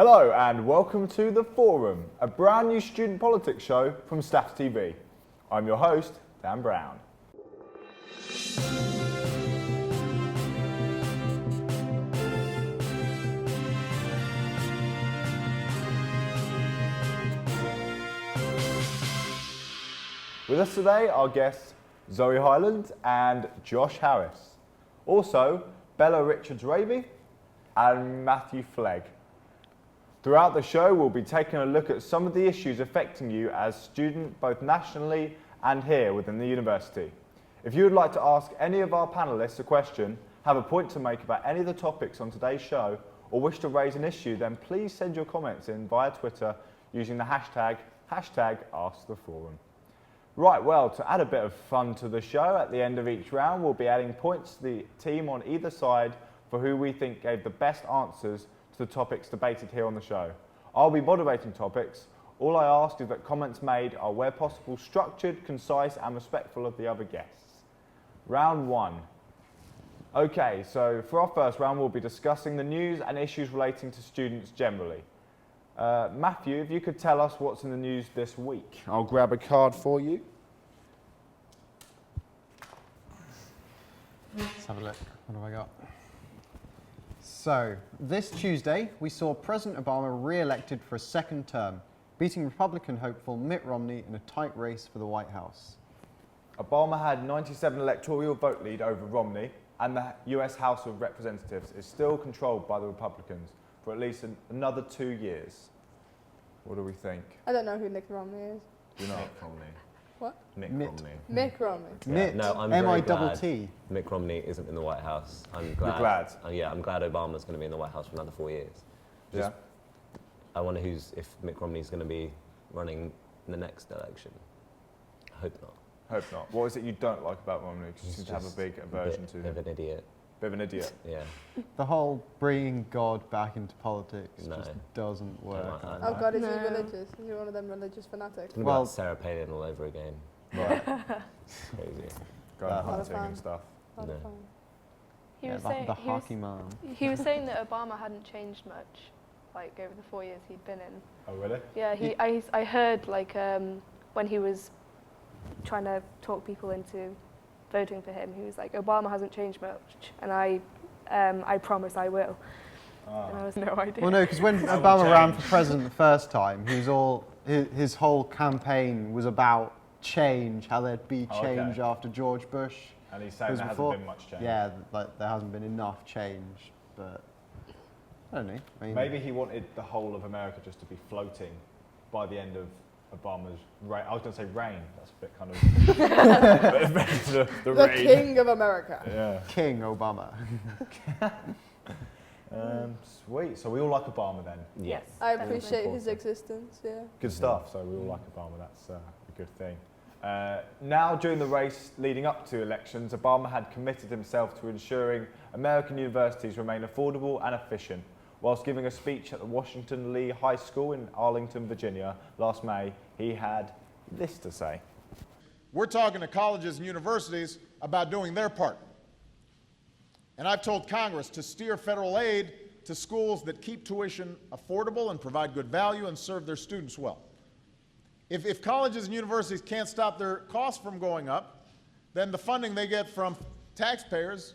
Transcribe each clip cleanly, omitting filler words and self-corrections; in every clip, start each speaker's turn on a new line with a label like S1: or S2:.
S1: Hello and welcome to The Forum, a brand new student politics show from Staff TV. I'm your host, Dan Brown. With us today are guests Zoe Hyland and Josh Harris. Also, Bella Richards-Ravy and Matthew Flegg. Throughout the show, we'll be taking a look at some of the issues affecting you as a student, both nationally and here within the university. If you would like to ask any of our panellists a question, have a point to make about any of the topics on today's show, or wish to raise an issue, then please send your comments in via Twitter using the hashtag #AskTheForum. Right, well, to add a bit of fun to the show, at the end of each round, we'll be adding points to the team on either side for who we think gave the best answers to the topics debated here on the show. I'll be moderating topics. All I ask is that comments made are, where possible, structured, concise and respectful of the other guests. Round one. Okay, so for our first round, we'll be discussing the news and issues relating to students generally. Matthew, if you could tell us what's in the news this week. I'll grab a card for you.
S2: Let's have a look. What have I got? So, this Tuesday, we saw President Obama re-elected for a second term, beating Republican hopeful Mitt Romney in a tight race for the White House.
S1: Obama had 97 electoral vote lead over Romney, and the US House of Representatives is still controlled by the Republicans for at least another 2 years. What do we think?
S3: I don't know who Mitt Romney is.
S1: Do you know?
S4: Mitt Romney.
S3: What?
S4: Mitt
S2: Mitt.
S4: Romney.
S3: Mitt Romney.
S2: Mitt,
S4: No, I'm very
S2: M-I-double-T.
S4: Mitt Romney isn't in the White House. I'm glad.
S1: You're glad?
S4: Yeah, I'm glad Obama's going to be in the White House for another 4 years. Just, I wonder if Mitt Romney's going to be running in the next election. I hope not.
S1: Hope not. What is it you don't like about Romney? Because you seem to have a big aversion to
S4: Bit
S1: him.
S4: of an idiot.
S1: Bit of an idiot.
S4: Yeah.
S2: The whole bringing God back into politics
S4: No.
S2: just doesn't work.
S4: like that.
S3: Oh God, is
S5: No.
S3: he religious? Is he one of them religious fanatics?
S4: It's going to be
S2: Well-
S4: like Sarah Palin all over again.
S1: Right.
S4: Crazy.
S1: Going
S2: Not a
S1: hunting
S3: fan.
S1: and stuff.
S3: Lot of
S4: No.
S3: fun.
S5: He
S2: Yeah,
S5: was
S2: the
S5: saying
S2: hockey man.
S5: he was saying that Obama hadn't changed much, like over the 4 years he'd been in.
S1: Oh, really?
S5: Yeah, I heard like when he was trying to talk people into voting for him, he was like, Obama hasn't changed much, and I promise I will. And I was no idea.
S2: Well, no, because when
S1: That will
S2: Obama ran
S1: change.
S2: for president the first time, he was all his whole campaign was about change, how there'd be
S1: Oh,
S2: change
S1: okay.
S2: after George Bush.
S1: And he's saying
S2: Was
S1: there
S2: before-
S1: hasn't been much change.
S2: Yeah, like there hasn't been enough change, but I don't know. I mean,
S1: Maybe he wanted the whole of America just to be floating by the end of Obama's reign. I was going to say reign. That's a bit kind of the
S3: The
S1: reign.
S3: King of America.
S1: Yeah.
S2: King Obama.
S1: Sweet. So we all like Obama then.
S5: Yes.
S3: I
S5: definitely.
S3: appreciate his existence. Yeah.
S1: Good stuff. So we all like Obama. That's a good thing. Now, during the race leading up to elections, Obama had committed himself to ensuring American universities remain affordable and efficient. Whilst giving a speech at the Washington Lee High School in Arlington, Virginia, last May, he had this to say.
S6: We're talking to colleges and universities about doing their part. And I've told Congress to steer federal aid to schools that keep tuition affordable and provide good value and serve their students well. If colleges and universities can't stop their costs from going up, then the funding they get from taxpayers,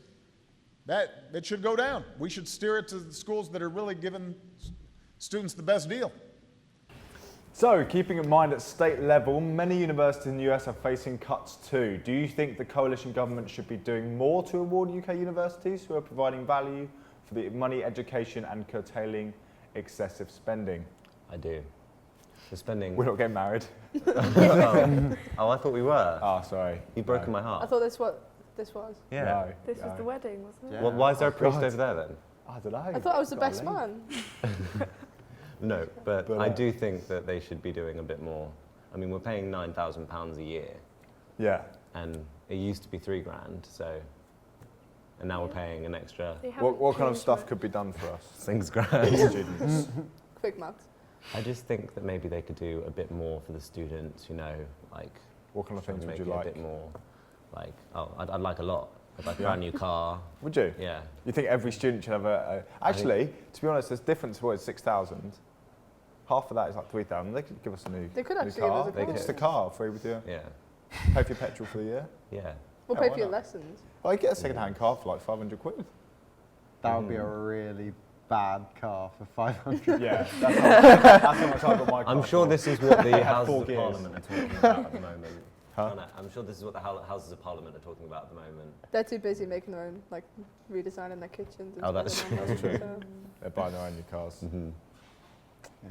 S6: that should go down. We should steer it to the schools that are really giving students the best deal.
S1: So, keeping in mind at state level, many universities in the US are facing cuts too. Do you think the coalition government should be doing more to reward UK universities who are providing value for the money, education and curtailing excessive spending?
S4: I do. The spending...
S1: We're not getting married.
S4: Oh, I thought we were.
S1: Oh, sorry.
S4: You've broken
S1: No.
S4: my
S3: I
S4: heart.
S3: thought this was.
S4: Yeah.
S1: No,
S5: This was
S1: no.
S5: the wedding, wasn't it?
S2: Yeah.
S4: Well, why is there a priest
S1: God.
S4: over there then?
S1: I don't know.
S3: I thought I was the
S1: Gotta
S3: best
S1: leave.
S3: man.
S4: No, but
S1: But,
S4: I do think that they should be doing a bit more. I mean, we're paying £9,000 a year,
S1: Yeah.
S4: and it used to be £3,000, so, and now we're paying an extra
S5: They haven't
S1: What kind of
S5: changed
S1: stuff
S5: much.
S1: could be done for us?
S4: £6,000.
S1: Students.
S3: Quick maths.
S4: I just think that maybe they could do a bit more for the students, you know, like
S1: What kind of
S4: try and
S1: things would
S4: make
S1: you
S4: it
S1: like?
S4: a bit more, like, I'd like a lot. I'd like a brand new car.
S1: Would you?
S4: Yeah.
S1: You think every student should have actually, to be honest, there's difference towards 6,000. Half of that is like 3,000. They could give us a new,
S3: They could
S1: new
S3: actually give
S1: car.
S3: us a
S1: They could
S3: car.
S1: just a car free with you.
S4: Yeah.
S1: Pay for your petrol for the year.
S4: Yeah.
S3: We'll
S1: Yeah,
S3: pay
S1: why
S3: for your
S1: not?
S3: lessons.
S1: Well, you get a second-hand car for like 500 quid.
S2: That would be a really bad car for 500.
S1: Yeah, that's how much I got my car.
S4: I'm sure
S1: for.
S4: this is what the
S1: had
S4: Houses
S1: 4
S4: of
S1: gears.
S4: Parliament are talking about at the moment.
S1: Huh?
S4: No, I'm sure this is what the Houses of Parliament are talking about at the moment.
S3: They're too busy making their own, like, redesigning their kitchens. And
S4: Oh, that's
S3: spending on
S1: That's
S3: them,
S1: true.
S3: so-
S1: They're buying their own new cars.
S4: Mm-hmm.
S2: Yeah.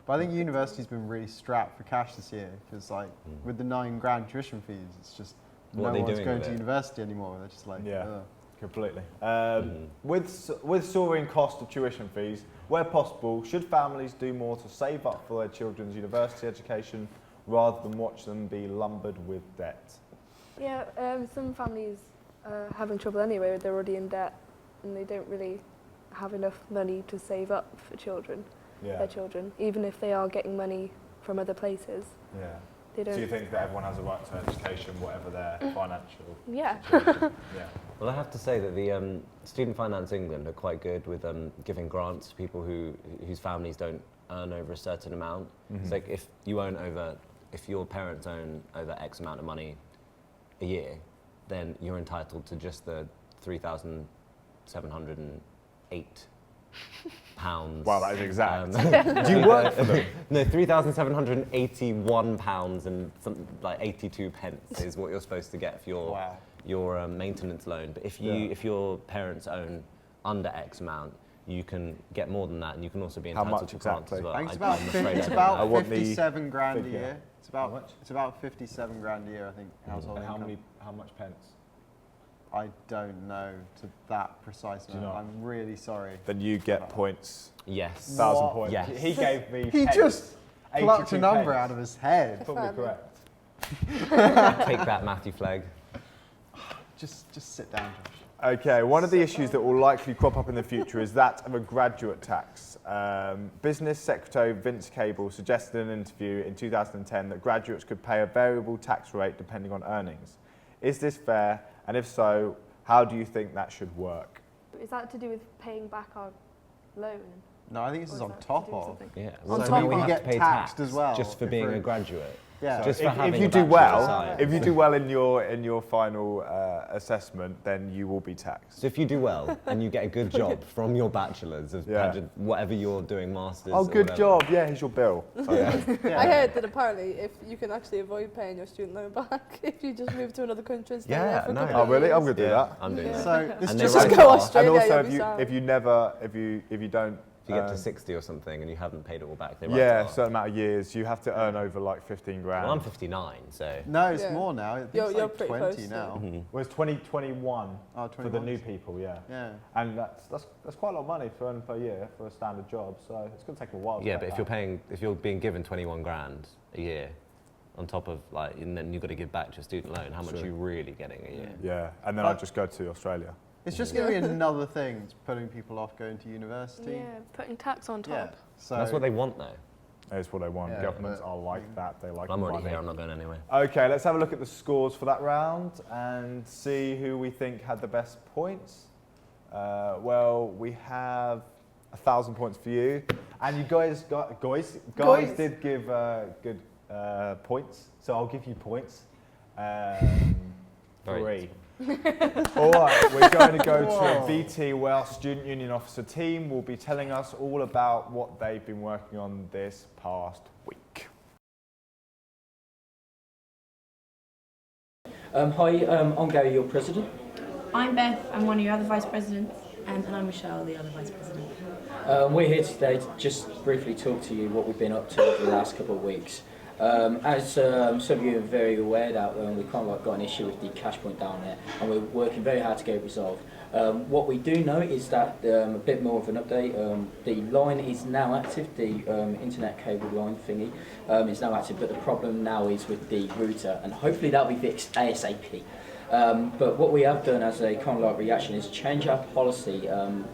S2: But I think university's been really strapped for cash this year because, like, with the £9,000 tuition fees, it's just
S4: What are they
S2: no one's
S4: doing
S2: going
S4: with
S2: to
S4: it?
S2: university anymore. They're just like,
S1: Yeah.
S2: ugh.
S1: Completely. With soaring cost of tuition fees, where possible, should families do more to save up for their children's university education rather than watch them be lumbered with debt?
S5: Yeah, some families are having trouble anyway. They're already in debt and they don't really have enough money to save up for their children, even if they are getting money from other places.
S1: Yeah.
S5: They don't.
S1: So you think that everyone has a right to education, whatever their financial
S5: Yeah.
S1: situation? Yeah.
S4: Well, I have to say that the Student Finance England are quite good with giving grants to people whose families don't earn over a certain amount. It's like if your parents own over X amount of money a year, then you're entitled to just the £3,708.
S1: Wow, that is exact.
S4: Do you work for them? No, £3,781 and like 82 pence is what you're supposed to get for your maintenance loan. But if your parents own under X amount, you can get more than that, and you can also be
S1: How
S4: entitled
S1: much
S4: to grants
S1: exactly?
S4: as well.
S2: I think it's
S4: I'm
S2: about,
S4: afraid I
S2: it's
S4: don't
S2: about
S4: know.
S1: I want the
S2: 57 grand a
S1: figure.
S2: year. It's
S1: How much?
S2: about 57 grand a year, I think, household income.
S1: How much pence?
S2: I don't know to that precise
S1: Do you
S2: amount.
S1: not?
S2: I'm really sorry.
S1: Then you get points.
S4: Yes.
S1: 1,000
S2: What?
S1: points.
S4: Yes.
S1: He gave me.
S2: He
S1: pence.
S2: just plucked
S1: 82
S2: a number
S1: pence.
S2: out of his head.
S1: Probably correct.
S4: Take that, Matthew Flegg.
S2: Just sit down, Josh.
S1: Okay, one of the issues that will likely crop up in the future is that of a graduate tax. Business Secretary Vince Cable suggested in an interview in 2010 that graduates could pay a variable tax rate depending on earnings. Is this fair? And if so, how do you think that should work?
S5: Is that to do with paying back our loan?
S2: No, I think this
S5: Or
S2: is
S5: is
S2: on
S5: that to
S2: top
S5: do with
S2: of.
S5: something?
S4: Yeah.
S2: On
S4: So
S2: top
S4: we
S2: you
S4: have
S2: get
S4: to pay
S2: taxed
S4: tax
S2: as well
S4: just for
S2: if
S4: being
S2: we're-
S4: a graduate.
S2: Yeah.
S4: Just for
S1: if
S4: having
S1: you
S4: a
S1: do
S4: Bachelor of
S1: well,
S4: Science.
S1: if you do well in your final assessment, then you will be taxed.
S4: So if you do well and you get a good job from your bachelor's of
S1: Yeah.
S4: pageant, whatever you're doing, masters.
S1: Oh,
S4: or
S1: good
S4: whatever.
S1: job! Yeah, here's your bill. So, yeah.
S3: I heard that apparently if you can actually avoid paying your student loan back if you just move to another country and stay
S4: Yeah,
S3: there for a
S4: no.
S3: couple
S1: Oh,
S3: of
S1: really?
S3: years.
S1: I'm gonna do that.
S4: I'm doing
S3: Yeah.
S4: that.
S2: So this
S4: And
S2: just
S4: they
S3: Just
S4: write
S3: go
S4: it off.
S3: Australia,
S1: And also,
S3: you'll
S1: if
S3: be
S1: you
S3: sound.
S1: if you never if you don't.
S4: If you get to 60 or something and you haven't paid it all back, they write
S1: Yeah,
S4: it
S1: a
S4: off.
S1: certain amount of years, you have to earn over like 15 grand.
S4: Well, I'm 59, so.
S2: No, it's
S3: Yeah.
S2: more now. I think
S3: You're-
S2: it's
S3: you're
S2: like
S3: pretty
S2: 20
S3: close to
S2: now.
S1: Well, it's 2021
S2: Oh,
S1: for the
S2: 21.
S1: new people, yeah.
S2: Yeah.
S1: And that's quite a lot of money to earn per year for a standard job, so it's going to take a while. to
S4: Yeah,
S1: get
S4: but if you're being given 21 grand a year on top of like, and then you've got to give back to your student loan, how much
S1: Sure.
S4: are you really getting a year?
S1: Yeah, and then I'll just go to Australia.
S2: It's just going to be another thing that's putting people off going to university.
S5: Yeah, putting tax on
S2: Yeah.
S5: top.
S2: So
S4: That's what they want though.
S1: That's what they want.
S2: Yeah,
S1: Governments
S2: but-
S1: are like that. They like
S4: I'm already
S1: money.
S4: here, I'm not going anywhere.
S1: Okay, let's have a look at the scores for that round and see who we think had the best points. Well, we have 1,000 points for you, and you guys
S3: Guys.
S1: did give good points, so I'll give you points.
S4: Great.
S1: 3. All right, we're going to go to
S2: Whoa.
S1: a VT where our student union officer team will be telling us all about what they've been working on this past week.
S7: Hi, I'm Gary, your president.
S8: I'm Beth, I'm one of your other vice presidents, and I'm Michelle, the other vice president.
S7: We're here today to just briefly talk to you what we've been up to over the last couple of weeks. As some of you are very aware that we kind of got an issue with the cash point down there, and we're working very hard to get it resolved. What we do know is that a bit more of an update. The line is now active. The internet cable line thingy is now active, but the problem now is with the router, and hopefully that'll be fixed ASAP. But what we have done as a kind of like reaction is change our policy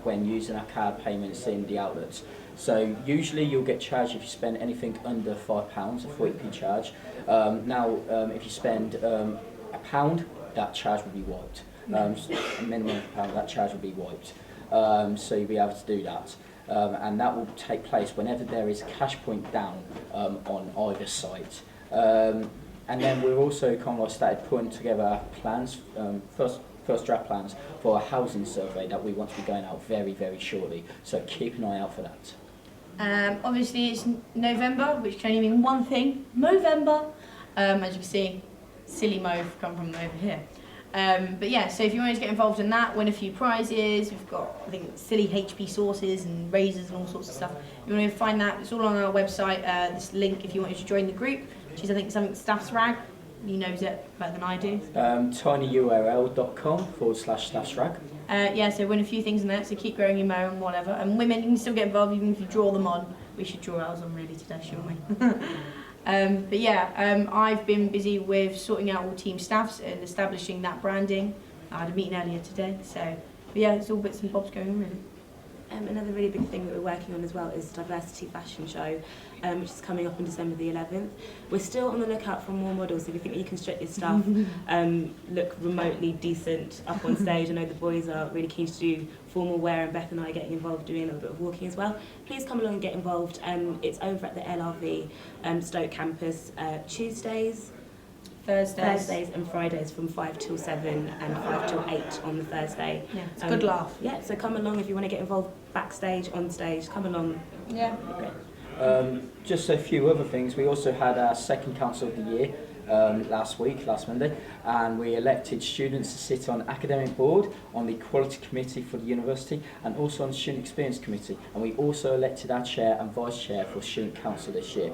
S7: when using our card payments in the outlets. So usually you'll get charged if you spend anything under £5, a 40p charge. Now if you spend £1, that charge will be wiped. a minimum of £1, that charge will be wiped. So you'll be able to do that. And that will take place whenever there is a cash point down on either site. And then we've also kind of like started putting together plans, first draft plans for a housing survey that we want to be going out very, very shortly. So keep an eye out for that.
S8: Obviously it's November, which can only mean one thing, Movember. As you can see, silly Move come from over here. But yeah, so if you want to get involved in that, win a few prizes, we've got, I think, silly HP sauces and razors and all sorts of stuff. If you want to find that, it's all on our website, this link if you wanted to join the group, which is, I think, something Staff's Rag. He knows it better than I do. tinyurl.com/staffsrag. Yeah, so win a few things in there, so keep growing your mo and whatever. And women, you can still get involved even if you draw them on. We should draw ours on really today, shouldn't we? But yeah, I've been busy with sorting out all team staffs and establishing that branding. I had a meeting earlier today, so but yeah, it's all bits and bobs going on really.
S9: Another really big thing that we're working on as well is the Diversity Fashion Show, which is coming up on December the 11th. We're still on the lookout for more models. If you think you can strip your stuff, look remotely decent up on stage. I know the boys are really keen to do formal wear, and Beth and I are getting involved doing a little bit of walking as well. Please come along and get involved. It's over at the LRV Stoke campus Tuesdays, Thursdays and Fridays from 5 till 7 and 5 till 8 on the Thursday.
S8: Yeah, it's a good laugh.
S9: Yeah, so come along if you want to get involved backstage, on stage, come along.
S8: Yeah.
S9: Great.
S7: Just a few other things. We also had our second council of the year last Monday, and we elected students to sit on academic board, on the quality committee for the university, and also on the student experience committee. And we also elected our chair and vice chair for student council this year.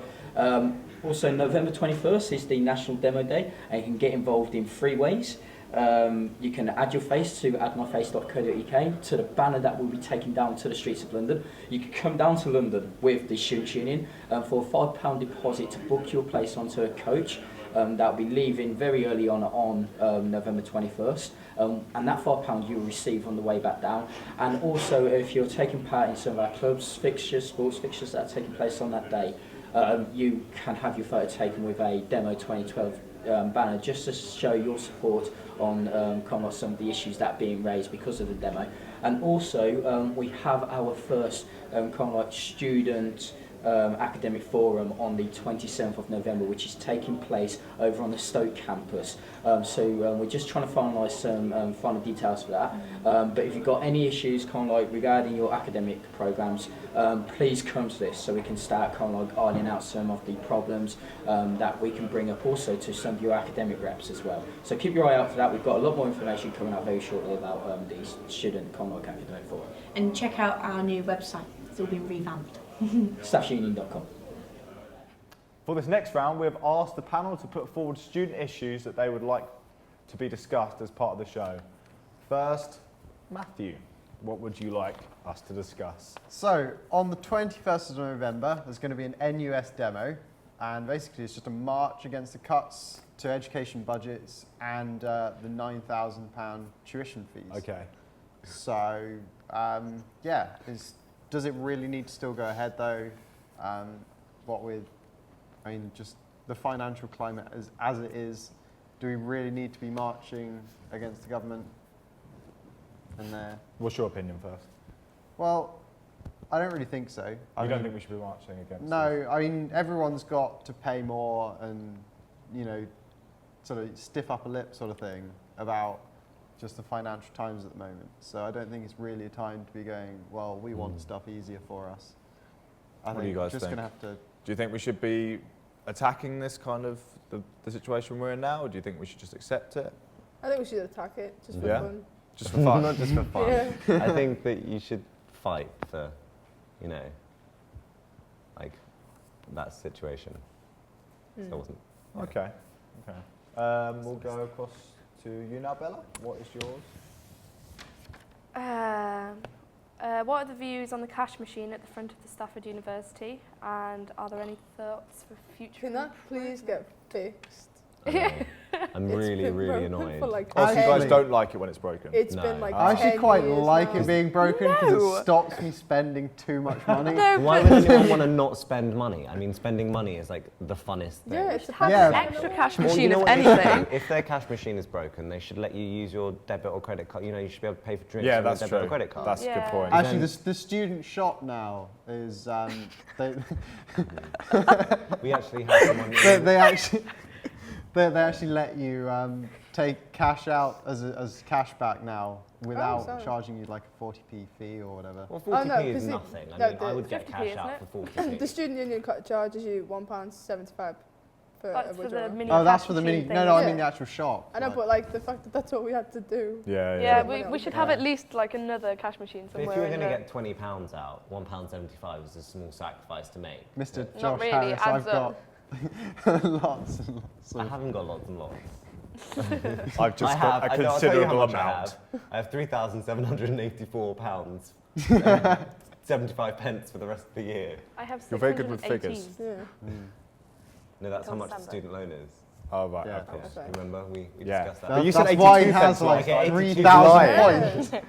S7: Also, November 21st is the National Demo Day, and you can get involved in 3 ways. You can add your face to addmyface.co.uk to the banner that will be taken down to the streets of London. You can come down to London with the Students' Union for a £5 deposit to book your place onto a coach that will be leaving very early on November 21st. And that £5 you will receive on the way back down. And also, if you're taking part in some of our clubs, fixtures, sports fixtures that are taking place on that day, you can have your photo taken with a Demo 2012 banner just to show your support on kind of some of the issues that are being raised because of the demo. And also we have our first kind of like student academic forum on the 27th of November, which is taking place over on the Stoke campus. So we're just trying to finalise some final details for that. But if you've got any issues kind of like regarding your academic programmes, please come to this so we can start kind of like ironing out some of the problems that we can bring up also to some of your academic reps as well. So keep your eye out for that. We've got a lot more information coming out very shortly about the student kind of like academic forum.
S8: And check out our new website. It's all been revamped.
S7: Staffsunion.com.
S1: For this next round, we've asked the panel to put forward student issues that they would like to be discussed as part of the show. First, Matthew, what would you like us to discuss?
S2: So, on the 21st of November, there's going to be an NUS demo, and basically it's just a march against the cuts to education budgets and the £9,000 tuition fees.
S1: Okay.
S2: So, yeah, does it really need to still go ahead though? Just the financial climate as it is, do we really need to be marching against the government?
S1: What's your opinion first?
S2: Well, I don't really think so.
S1: You don't think we should be marching against
S2: No,
S1: this?
S2: I mean, everyone's got to pay more and, sort of stiff upper lip sort of thing about just the financial times at the moment. So I don't think it's really a time to be going, well, we want stuff easier for us.
S1: What do you guys think?
S2: Gonna have to.
S1: Do you think we should be attacking this kind of the situation we're in now, or do you think we should just accept it?
S3: I think we should attack it, just for
S1: Yeah?
S3: fun.
S1: Just for fun?
S4: Not just for fun.
S3: Yeah.
S4: I think that you should fight for, like that situation. So it wasn't.
S1: Okay. We'll go across to you now, Bella. What is yours?
S5: What are the views on the cash machine at the front of the Stafford University, and are there any thoughts for future?
S3: Can that please get fixed?
S4: I know. I'm
S3: It's
S4: really,
S3: been
S4: really
S3: broken
S4: annoyed.
S3: For like
S1: Oh, so you guys
S2: Actually-
S1: don't like it when it's broken?
S3: It's
S4: No.
S3: been like
S2: I actually
S3: 10
S2: quite
S3: years
S2: like
S3: now.
S2: it being broken because
S5: No.
S2: it stops me spending too much money.
S5: No,
S4: Why
S5: but
S4: would anyone want to not spend money? I mean, spending money is like the funnest thing.
S3: Yeah,
S5: we
S3: it's
S5: should have
S2: Yeah.
S5: an extra cash
S4: Well,
S5: machine
S4: you know
S5: if
S4: what they should
S5: anything.
S4: do? If their cash machine is broken, they should let you use your debit or credit card. You know, you should be able to pay for drinks
S1: Yeah,
S4: with your
S1: that's
S4: debit or
S1: true.
S4: credit card.
S1: That's a good
S5: Yeah.
S1: point.
S2: Actually,
S4: Then-
S2: the student shop now is they,
S4: We actually have someone.
S2: they actually they actually let you take cash out as cash back now without
S3: sorry.
S2: charging you like a 40p fee or whatever.
S4: Well,
S3: Oh,
S4: 40p
S3: no,
S4: is
S3: 'cause it-
S4: nothing. I
S3: no,
S4: mean, I
S3: the
S4: would get
S5: 50p,
S4: cash
S5: isn't
S4: out
S5: it?
S4: for 40p.
S3: The student union charges you £1.75 for
S5: That's
S3: a
S5: for the
S3: withdrawal.
S5: mini
S2: Oh, that's
S5: cash
S2: for the mini.
S5: machine
S2: No,
S5: thing,
S2: no, I
S5: isn't
S2: mean
S3: Yeah.
S2: the actual shop.
S3: I know,
S2: like-
S3: but like the fact that that's what we had to do.
S1: Yeah,
S5: Yeah,
S1: yeah.
S5: we should have
S2: Yeah.
S5: at least like another cash machine
S4: But if
S5: somewhere.
S4: you were
S5: in
S4: going to
S5: the-
S4: get £20 out, £1.75 is a small sacrifice to make.
S2: Mr.
S5: Not
S2: Josh
S5: really,
S2: Harris,
S5: it
S2: I've
S5: adds up.
S2: got lots and lots
S4: I
S2: of.
S4: haven't got lots and lots.
S1: I've just
S4: I
S1: got
S4: have.
S1: a
S4: I'll tell you how
S1: considerable
S4: much
S1: amount.
S4: I have £3,784. 75 pence for the rest of the year.
S5: I have
S1: You're very good with
S5: 618.
S1: figures.
S3: Yeah.
S4: No, that's how
S5: Till
S4: much the
S5: December.
S4: student loan is.
S1: Oh, right,
S2: Yeah.
S1: okay.
S3: Okay.
S4: Remember, we
S1: Yeah.
S4: discussed that.
S1: But you said
S2: That's why he
S1: 82
S2: has
S1: pence
S2: like
S4: last night.
S2: 3,000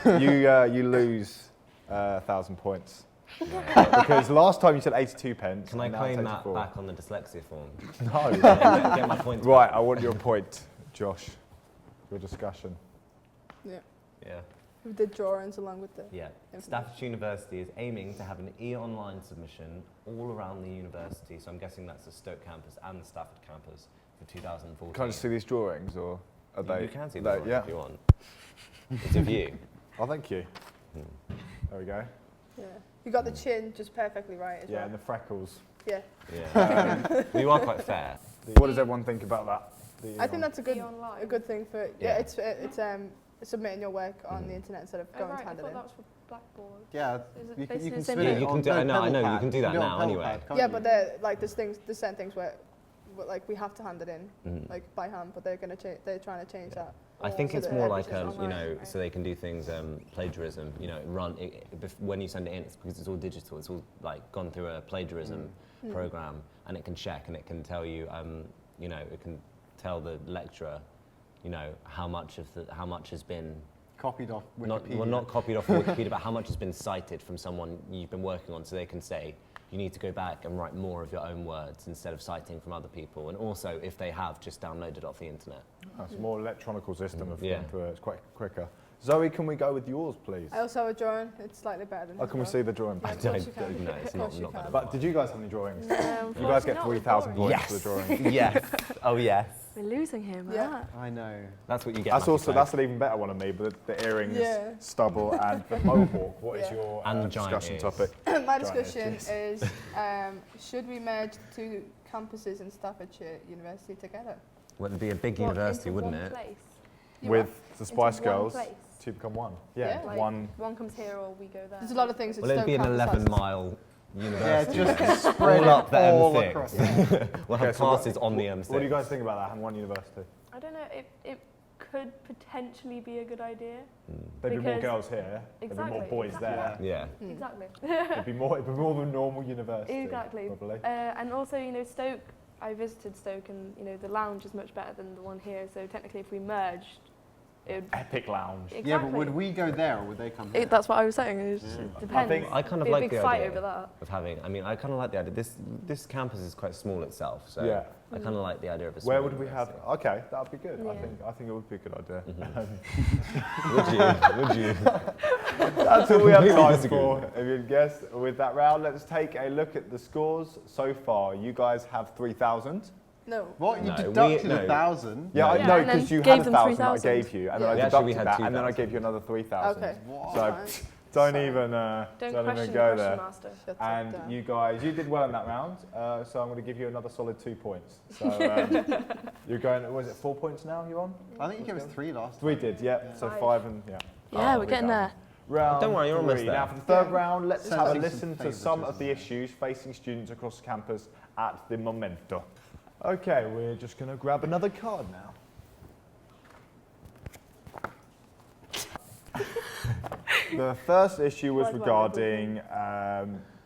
S2: points.
S1: You lose 1,000 points. Because last time you said 82 pence.
S4: Can I
S1: and now it's
S4: claim that
S1: 84.
S4: back on the dyslexia form?
S1: No.
S4: Get my points
S1: Right,
S4: back.
S1: I want your point, Josh. Your discussion.
S3: Yeah.
S4: Yeah.
S3: We did drawings along with the.
S4: Yeah.
S3: information.
S4: Staffordshire University is aiming to have an e-online submission all around the university. So I'm guessing that's the Stoke campus and the Stafford campus for 2014.
S1: Can I just see these drawings, or are they?
S4: You can see
S1: they-
S4: them
S1: yeah.
S4: if you want. It's a view.
S1: Oh, thank you. There we go.
S3: Yeah. You got the chin just perfectly right as
S1: Yeah,
S3: well.
S1: and the freckles.
S3: Yeah.
S4: Yeah. You are quite fair.
S1: What does everyone think about that?
S3: I think that's a good
S5: online.
S3: a good thing for
S4: Yeah.
S3: it's submitting your work on the internet instead of
S5: Oh,
S3: going
S5: right,
S3: to
S5: I
S3: hand it
S5: thought
S3: in.
S5: that was for Blackboard.
S2: Yeah,
S5: Is it
S2: you
S5: basically
S2: can
S5: the same
S2: spin
S5: thing?
S2: it
S4: You
S2: on
S4: can do- I know,
S2: Pebble
S4: I know, you
S2: Pad.
S4: can do that
S2: it on
S4: now
S2: Pebble
S4: anyway.
S2: Pad, can't
S3: Yeah,
S2: you?
S3: but they're like there's certain things where like we have to hand it in
S4: Mhm.
S3: like by hand, but they're gonna they're trying to change that.
S4: I think
S3: So
S4: it's
S3: that
S4: more like
S3: everything's
S4: you
S3: online,
S4: know,
S3: right?
S4: so they can do things plagiarism. You know, when you send it in, it's because it's all digital. It's all like gone through a plagiarism program, and it can check and it can tell you, you know, it can tell the lecturer, you know, how much has been
S2: Copied off Wikipedia.
S4: not copied off of Wikipedia, but how much has been cited from someone you've been working on, so they can say you need to go back and write more of your own words instead of citing from other people, and also if they have just downloaded off the internet.
S1: It's a more electronical system of
S4: Yeah.
S1: going through it. It's quite quicker. Zoe, can we go with yours, please?
S3: I also have a drawing. It's slightly better than.
S1: Oh, can we
S3: his
S1: see the drawing?
S3: Yeah,
S4: I
S3: of course you
S4: don't
S3: can.
S4: know, it's
S3: Of course you
S4: not
S3: can.
S4: bad.
S1: But did you guys have any drawings?
S5: No,
S1: You guys
S5: unfortunately
S1: get
S5: not,
S1: 3,000
S5: boring.
S1: points for the drawing.
S4: Yes. Oh yes.
S5: We're losing him.
S3: Yeah.
S5: Yeah.
S2: I know.
S4: That's what you get.
S1: That's
S4: Matthew
S1: also
S4: Clegg.
S1: that's an even better one of me. But the earrings,
S3: Yeah.
S1: stubble, and the mohawk. What is
S3: Yeah.
S1: your
S4: And giant
S1: discussion
S4: ears.
S1: topic?
S3: My
S1: Giant
S3: discussion
S1: ears.
S3: is should we merge the two campuses in Staffordshire University together?
S4: Well, it'd be a big
S5: What,
S4: university,
S5: into
S4: wouldn't
S5: one
S4: it?
S5: Place?
S1: With the Spice
S5: Into one
S1: Girls
S5: place?
S1: to become one. Yeah,
S3: Yeah.
S5: Like,
S1: one.
S5: one comes here or we go there.
S3: There's a lot of things.
S4: Well, it'd be an 11-mile
S2: Yeah,
S4: university.
S2: just spread
S4: all up
S2: it
S4: the
S2: all
S4: M6.
S2: across.
S4: We'll have
S1: Okay, so what-
S4: classes on the M6.
S1: What do you guys think about that? Having one university.
S5: I don't know. It could potentially be a good idea.
S1: There'd be more
S5: Because-
S1: girls here. There'd be more
S5: Exactly,
S1: boys there.
S4: Yeah.
S5: Exactly.
S3: Hmm.
S1: It'd be more of a normal university.
S5: Exactly.
S1: Probably.
S5: And also, you know, Stoke. I visited Stoke, and you know, the lounge is much better than the one here. So technically, if we merged, it would.
S1: Epic lounge.
S5: Exactly.
S2: Yeah, but would we go there or would they come here?
S5: That's what I was saying. It just depends.
S1: think-
S4: I kind of
S5: Be a
S4: like
S5: big
S4: the
S5: fight
S4: idea
S5: over that.
S4: of having. I mean, I kind of like the idea. This campus is quite small itself, so
S1: Yeah.
S4: I kind of like the idea of a.
S1: Where
S4: small
S1: would we have?
S4: university.
S1: Okay, that would be good.
S5: Yeah.
S1: I think it would be a good idea.
S4: Would you?
S1: That's all we have
S4: Completely
S1: time
S4: disagree.
S1: for. If you guess with that round, let's take a look at the scores so far. You guys have 3,000.
S3: No.
S2: What? You
S4: No, we-
S2: deducted
S4: no.
S2: 1,000?
S1: Yeah,
S5: Yeah,
S1: no,
S5: and then
S1: because you
S5: gave
S1: had
S5: them
S1: 1,000 that I
S5: 3,000.
S1: gave you, and then
S3: Yeah.
S1: I
S4: Yeah, actually,
S1: deducted
S4: we had
S1: that, and then I
S4: 2,000.
S1: gave you another 3,000.
S3: Okay.
S2: What?
S1: So
S3: Fine.
S1: don't
S3: Sorry.
S1: even
S5: Don't
S1: even
S5: question
S1: go
S5: the
S1: there.
S5: question master.
S3: Shut it
S1: And
S3: down.
S1: you guys, you did well in that round, so I'm going to give you another solid 2 points. So you're going. Was it 4 points now? You're on.
S2: I think you gave us 3 last time.
S1: 3 did, yeah. So 5 and yeah.
S5: Yeah,
S1: Oh,
S5: we're getting
S1: done.
S5: there.
S1: Round
S4: Don't worry, you're almost
S1: 3.
S4: there.
S1: Now for the third round, let's have a
S2: Sensing
S1: listen
S2: some
S1: to some of
S2: favouritism
S1: the
S2: there.
S1: issues facing students across campus at the momento. Okay, we're just going to grab another card now. The first issue was
S3: Why do I
S1: regarding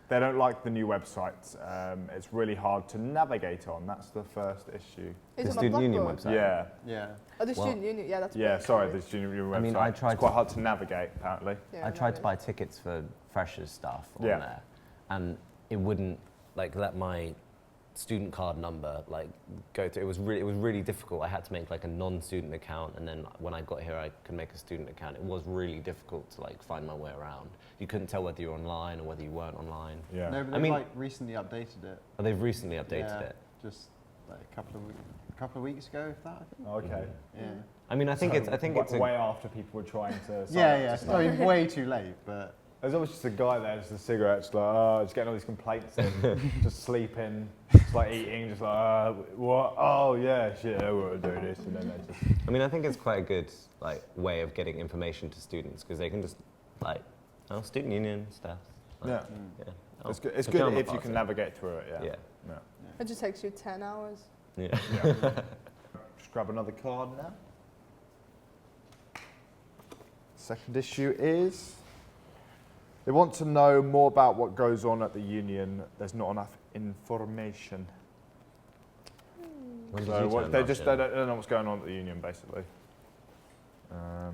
S1: they don't like the new website. It's really hard to navigate on. That's the first issue.
S3: Is
S4: The
S3: it on
S4: student union
S3: Blackboard?
S4: website.
S1: Yeah.
S2: Yeah.
S3: Oh, the
S4: Well,
S3: student union, yeah, that's
S1: Yeah,
S3: big,
S1: sorry,
S3: sorry.
S1: the student union website.
S4: I mean, I tried
S1: it's quite hard to navigate, apparently.
S3: Yeah,
S4: I tried to
S3: no,
S4: buy tickets for freshers stuff on
S1: Yeah.
S4: there, and it wouldn't like let my student card number like go through. It was really difficult. I had to make like a non-student account, and then when I got here, I could make a student account. It was really difficult to like find my way around. You couldn't tell whether you were online or whether you weren't online.
S1: Yeah.
S2: No, but
S4: I
S2: they've
S4: mean-
S2: like recently updated it.
S4: But they've recently updated
S2: Yeah,
S4: it.
S2: just like a couple of weeks ago, if that, I think.
S1: Okay.
S2: Yeah.
S4: I mean, I think it's a
S1: way after people were trying to. sign
S2: Yeah,
S1: up
S2: yeah.
S1: to stuff.
S2: I mean, way too late, but
S1: There's always just a guy there, just a cigarette, just like, oh, just getting all these complaints in, just sleeping, just like eating, just like, what? Oh, yeah, shit, I want to do this. And then they just.
S4: I mean, I think it's quite a good like way of getting information to students because they can just like, oh, student union stuff. Like,
S1: Yeah.
S4: yeah. Oh,
S1: It's good if
S4: pajama
S1: you can
S4: party.
S1: navigate through it, yeah.
S4: Yeah.
S3: It just takes you 10 hours.
S4: Yeah.
S1: Just grab another card now. Second issue is they want to know more about what goes on at the union. There's not enough information.
S4: When did
S1: So
S4: you
S1: what,
S4: turn
S1: they
S4: last
S1: just
S4: year?
S1: they don't know what's going on at the union, basically.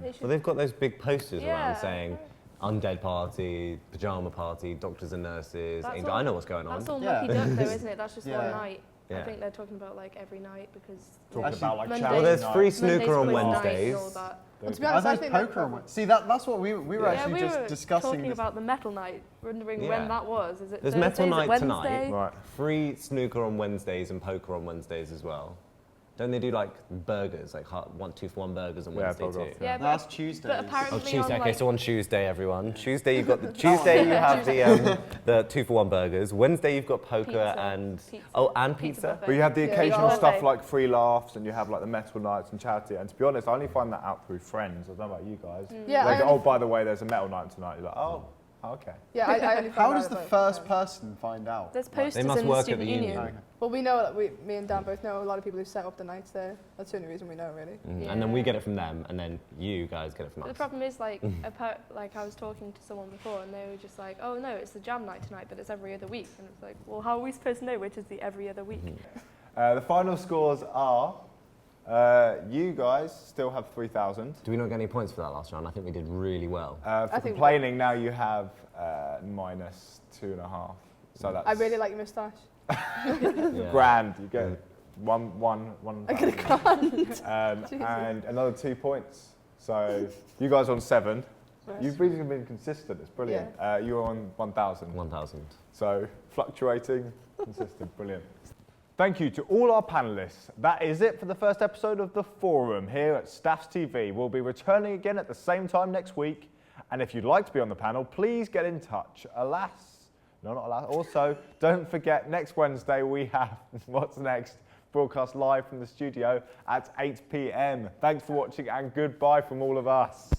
S3: They should-
S4: Well, they've got those big posters
S5: Yeah.
S4: around saying undead party, pajama party, doctors and nurses.
S5: That's
S4: Angel,
S5: all-
S4: I know what's going on.
S5: That's all
S2: Yeah.
S5: Lucky Duck though, isn't it? That's just
S2: Yeah.
S5: one night. I
S4: Yeah.
S5: think they're talking about like every night because
S1: Talking
S2: Actually,
S1: about like
S5: Monday-
S1: charity
S4: Well, there's
S1: night.
S4: free
S5: Monday's
S4: snooker on
S5: quiz night and all
S4: Wednesdays.
S5: that.
S3: And to be
S2: I
S3: honest, I
S2: think
S3: think
S2: poker on. See, that's what we were
S5: Yeah,
S2: actually
S5: we
S2: just
S5: were
S2: discussing.
S5: talking
S2: this.
S5: about the metal night, wondering
S4: Yeah.
S5: when that was. Is it
S4: There's
S5: Thursday?
S4: metal
S5: Is it
S4: night
S5: Wednesday?
S4: tonight.
S1: Right.
S4: Free snooker on Wednesdays and poker on Wednesdays as well. Don't they do like burgers, like 2-for-1 burgers on
S1: Yeah,
S4: Wednesday
S1: bug
S4: too?
S1: off,
S5: Yeah,
S2: No, that's Tuesdays.
S5: but apparently
S4: Oh, Tuesday.
S5: on
S4: Okay,
S5: like,
S4: so on Tuesday, everyone. Tuesday you've got the Tuesday you have the 2-for-1 burgers. Wednesday you've got poker
S5: Pizza.
S4: and
S5: Pizza.
S4: and
S5: Pizza
S4: pizza.
S5: buffet.
S1: But you have the
S3: Yeah,
S1: occasional
S3: yeah.
S1: stuff
S5: Buffet.
S1: like free laughs, and you have like the metal nights and charity. And to be honest, I only find that out through friends. I don't know about you guys.
S3: Yeah,
S1: They
S3: I
S1: go,
S3: only-
S1: oh, by the way, there's a metal night tonight. You're like, oh, okay.
S3: Yeah, I only found
S2: How
S3: out
S2: does the
S3: about-
S2: first
S3: yeah.
S2: person find out?
S5: There's posters
S4: must
S5: in
S4: work
S5: the
S4: at the
S5: student
S4: union.
S5: union.
S2: Okay.
S3: Well, we know that me and Dan both know a lot of people who set up the nights there. That's the only reason we know, really.
S4: And then we
S5: Yeah.
S4: get it from them, and then you guys get it from
S5: The
S4: us.
S5: problem is like like I was talking to someone before and they were just like, oh no, it's the jam night tonight, but it's every other week. And it's like, well, how are we supposed to know which is the every other week?
S1: The final scores are you guys still have 3,000.
S4: Do we not get any points for that last round? I think we did really well.
S1: For
S3: think we
S1: complaining, now you have minus 2.5. So that's
S3: I really like your moustache.
S4: Yeah.
S1: grand. You get one.
S3: I get a grand.
S1: And another 2 points. So you guys are on 7. You've really been consistent. It's brilliant. You're on 1,000.
S4: 1,000.
S1: So fluctuating, consistent, brilliant. Thank you to all our panellists. That is it for the first episode of The Forum here at Staffs TV. We'll be returning again at the same time next week. And if you'd like to be on the panel, please get in touch. Not alas. Also, don't forget, next Wednesday we have What's Next, broadcast live from the studio at 8 p.m. Thanks for watching and goodbye from all of us.